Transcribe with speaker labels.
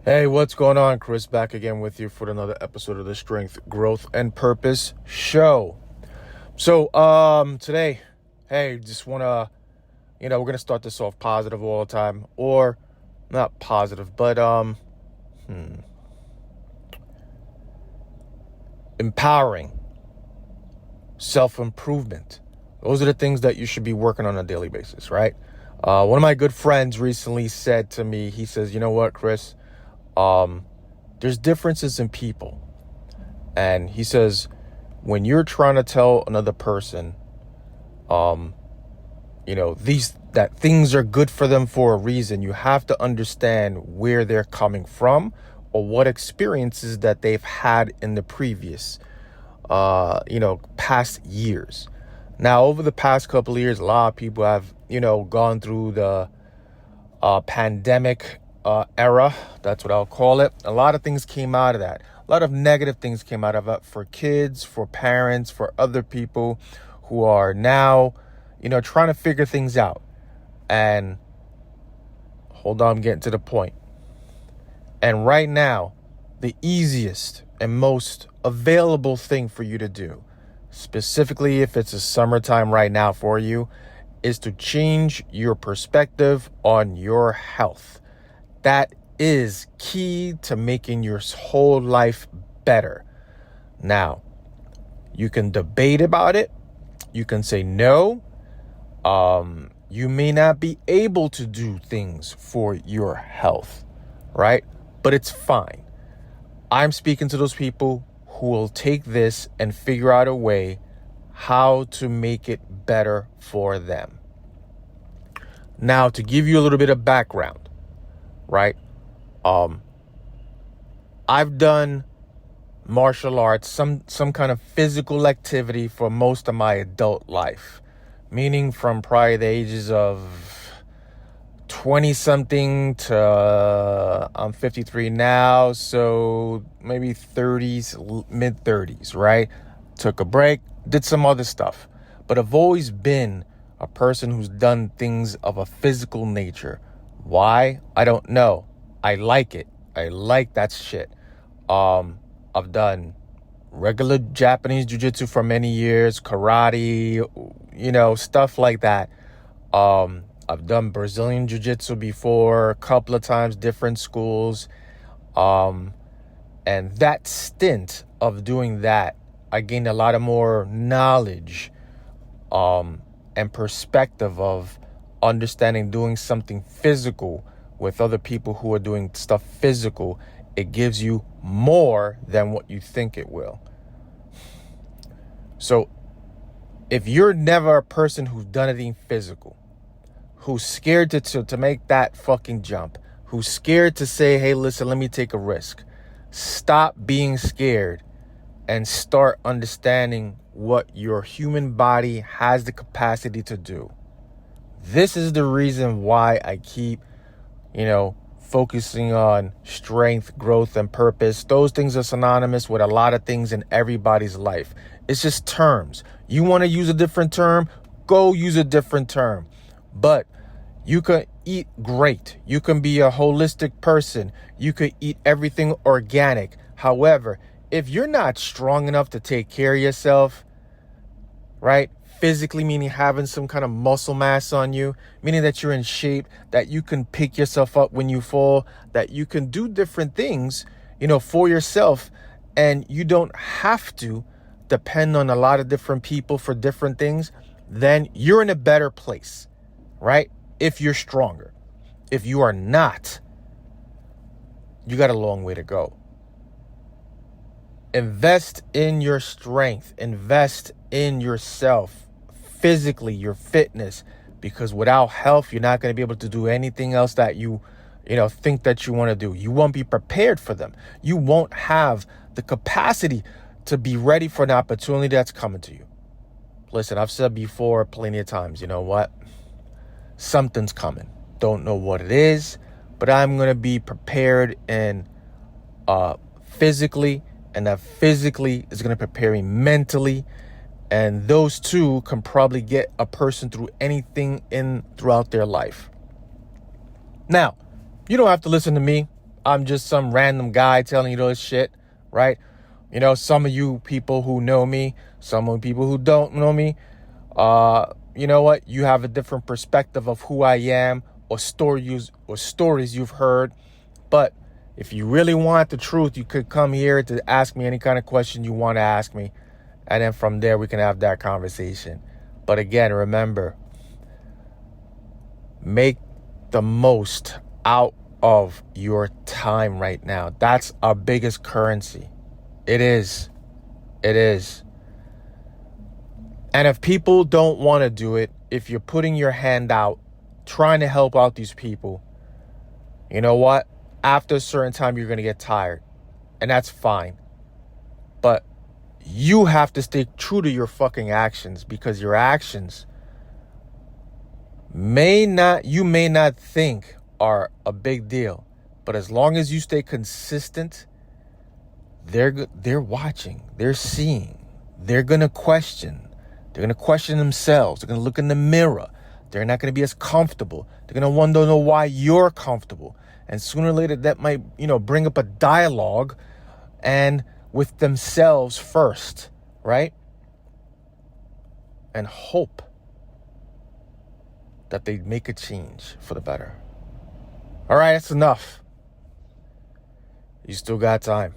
Speaker 1: Hey, what's going on? Chris back again with you for another episode of the Strength, Growth, and Purpose Show. So, today, hey, just wanna, we're gonna start this off positive all the time, or not positive, but empowering, self-improvement. Those are the things that you should be working on a daily basis, right? One of my good friends recently said to me, he says, "You know what, Chris? There's differences in people." And he says, when you're trying to tell another person, that things are good for them for a reason, you have to understand where they're coming from or what experiences that they've had in the previous, past years. Now, over the past couple of years, a lot of people have, gone through the pandemic era. That's what I'll call it. A lot of things came out of that. A lot of negative things came out of it for kids, for parents, for other people who are now, trying to figure things out. And hold on, I'm getting to the point. And right now, the easiest and most available thing for you to do, specifically if it's a summertime right now for you, is to change your perspective on your health. That is key to making your whole life better. Now, you can debate about it. You can say no. You may not be able to do things for your health, right? But it's fine. I'm speaking to those people who will take this and figure out a way how to make it better for them. Now, to give you a little bit of background, right? I've done martial arts, some kind of physical activity for most of my adult life, meaning from probably the ages of 20 something to I'm 53 now, so maybe 30s, mid 30s, right? Took a break, did some other stuff, but I've always been a person who's done things of a physical nature. Why? I don't know. I like it. I like that shit. I've done regular Japanese jiu-jitsu for many years, karate, stuff like that. I've done Brazilian jiu-jitsu before a couple of times, different schools. And that stint of doing that, I gained a lot of more knowledge, and perspective of understanding doing something physical with other people who are doing stuff physical. It gives you more than what you think it will. So if you're never a person who's done anything physical, who's scared to make that fucking jump, who's scared to say, hey, listen, let me take a risk, stop being scared and start understanding what your human body has the capacity to do. This is the reason why I keep, focusing on strength, growth, and purpose. Those things are synonymous with a lot of things in everybody's life. It's just terms. You want to use a different term? Go use a different term. But you can eat great. You can be a holistic person. You could eat everything organic. However, if you're not strong enough to take care of yourself, right? Physically, meaning having some kind of muscle mass on you, meaning that you're in shape, that you can pick yourself up when you fall, that you can do different things, for yourself, and you don't have to depend on a lot of different people for different things, then you're in a better place, right? If you're stronger. If you are not, you got a long way to go. Invest in your strength. Invest in yourself. Physically, your fitness, because without health, you're not going to be able to do anything else that you think that you want to do. You won't be prepared for them. You won't have the capacity to be ready for an opportunity that's coming to you. Listen, I've said before plenty of times, you know what? Something's coming. Don't know what it is, but I'm going to be prepared and physically, and that physically is going to prepare me mentally. And those two can probably get a person through anything throughout their life. Now, you don't have to listen to me. I'm just some random guy telling you this shit, right? You know, some of you people who know me, some of the people who don't know me, you know what? You have a different perspective of who I am or stories you've heard. But if you really want the truth, you could come here to ask me any kind of question you want to ask me. And then from there, we can have that conversation. But again, remember, make the most out of your time right now. That's our biggest currency. It is. It is. And if people don't want to do it, if you're putting your hand out, trying to help out these people, you know what? After a certain time, you're going to get tired. And that's fine. But you have to stay true to your fucking actions, because your actions you may not think are a big deal. But as long as you stay consistent, they're watching, they're seeing, they're going to question. They're going to question themselves. They're going to look in the mirror. They're not going to be as comfortable. They're going to want to know why you're comfortable. And sooner or later, that might, bring up a dialogue and with themselves first, right? And hope that they make a change for the better. All right, that's enough. You still got time.